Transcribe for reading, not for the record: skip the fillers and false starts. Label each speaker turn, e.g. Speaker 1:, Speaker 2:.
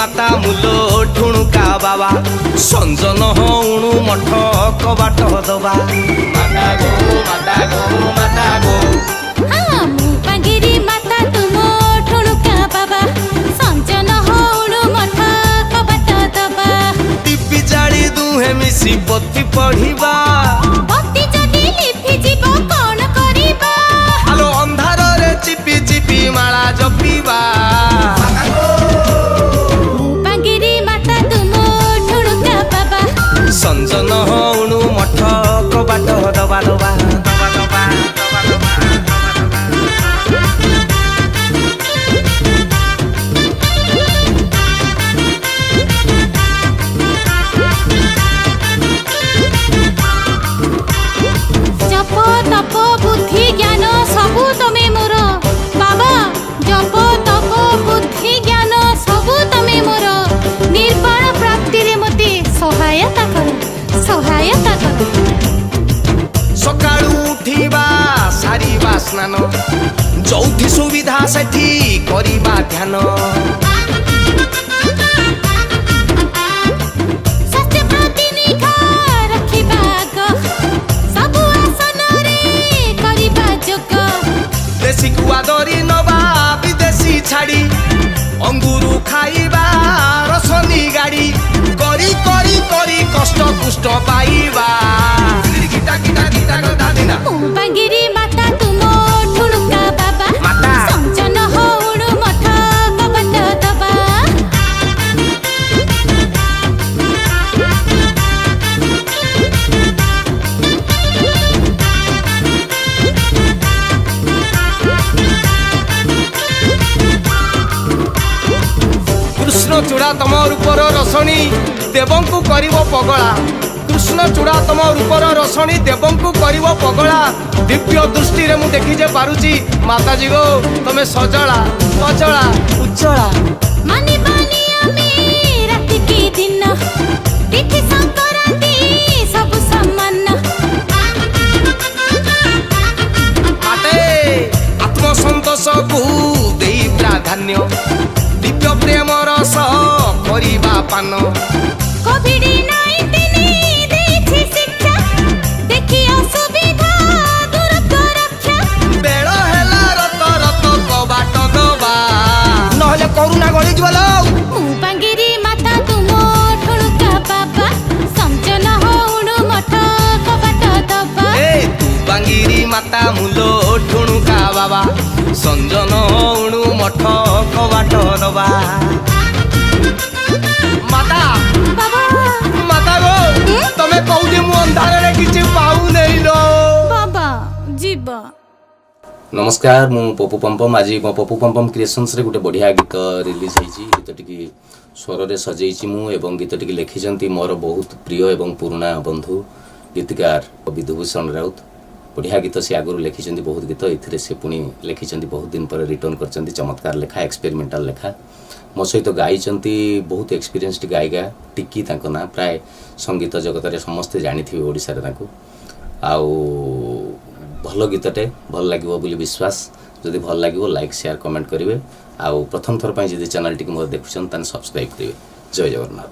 Speaker 1: माता मूलो ठुणुका बाबा संजन हणु मठ कबाट दबा माता गो माता गो माता गो
Speaker 2: हाँ मुपांगिरी माता तुम ठुणुका बाबा संजन हणु मठ कबाट दबा
Speaker 1: टीपी जाड़ी दुहे मिसी पति पढ़िबा
Speaker 2: बत्ती जदि लिफि जीव कौन करिबा
Speaker 1: आलो अंधार रे चिपी चिपी माला जपिबा
Speaker 2: मुपांगिरी माता तुम ठुणुका बाबा
Speaker 1: संजन हणु मठ कबाट दबा दबा दबा दबा दबा दबा
Speaker 2: जप तप बुद्धि ज्ञान सबु तमे मोर बाबा जप तप बुद्धि ज्ञान सबु तमे मोर निर्वाण प्राप्ति रे मते सहायता कर
Speaker 1: सकाळू उठिबा सारिबा स्नान जौथि सुविधा सेठी करिबा ध्यान
Speaker 2: सत्य प्रति निखा रखिबा ग सबु आसन रे करिबा जोग
Speaker 1: देशी कुआ दरी नबा विदेशी छाड़ी अंगुरु खाइबा रसनी गाड़ी करी करी करी कष्ट कुष्ट पाइबा गीता गीता गीता गदा दिना
Speaker 2: मुपांगिरी माता तुम ठुणुका बाबा
Speaker 1: माता।
Speaker 2: संजन हणु मठ कबाट दबा
Speaker 1: कृष्ण चूड़ा तम रूपर रसणी देवंकु करिवो पगला कृष्ण चूड़ा तम रूपर रसणी देवंकु करिवो पगला दिव्य दृष्टि रे मु देखि जे पारुची माताजी गो तमे सजला सजला उज्जला
Speaker 2: मानी बानी आमे राति की दिन तिथि संक्रांति सब समान
Speaker 1: माते आत्मसंतोष को देई प्राधान्य दिव्य प्रेम रस करिबा पान
Speaker 2: कोविड-19 देछि शिक्षा देखि असुविधा दूर रक्षा
Speaker 1: बेळ हेला रत रत कबाट दबा नहले करुणा गळी ज्वल
Speaker 2: मुपांगिरी माता तुम ठुणुका बाबा संजन हणु मठ कबाट दबा
Speaker 1: ए तू बांगिरी माता मूलो ठुणुका बाबा संजन हणु मठ कबाट दबा माता
Speaker 2: बाबा
Speaker 1: माता गो तमे कौदी मु अंधार रे किछि पाउ नै लो
Speaker 2: बाबा जीवा
Speaker 3: नमस्कार मु पप्पू पम्पम आज मो पप्पू पम्पम क्रिएशन्स रे गोटे बढ़िया गीत रिलीज होईची गीतटी की स्वर रे सजेईची मु एवं गीतटी की लिखिचंती मोर बहुत प्रिय एवं पुराना बंधु गीतकार विधुभूषण राउत बढ़िया गीत से आगु लिखिचंती बहुत गीत एथिरे से पुणी लिखिचंती बहुत दिन पर रिटर्न करचंती चमत्कार लेखा एक्सपेरिमेंटल लेखा मो सहित गाइचंती बहुत एक्सपीरियंस्ड गायिका टिकी तांको ना प्राय संगीत जगत रे समस्त जानिथिबे ओडिसा रे तांको आउ भल गीतटे भल लागिबो बोली विश्वास जदि भल लागिबो लाइक शेयर कमेंट करिवे आउ प्रथम थर पई जदि चैनल टिक मोर देखुछन तन सब्सक्राइब करिवे जय जगन्नाथ।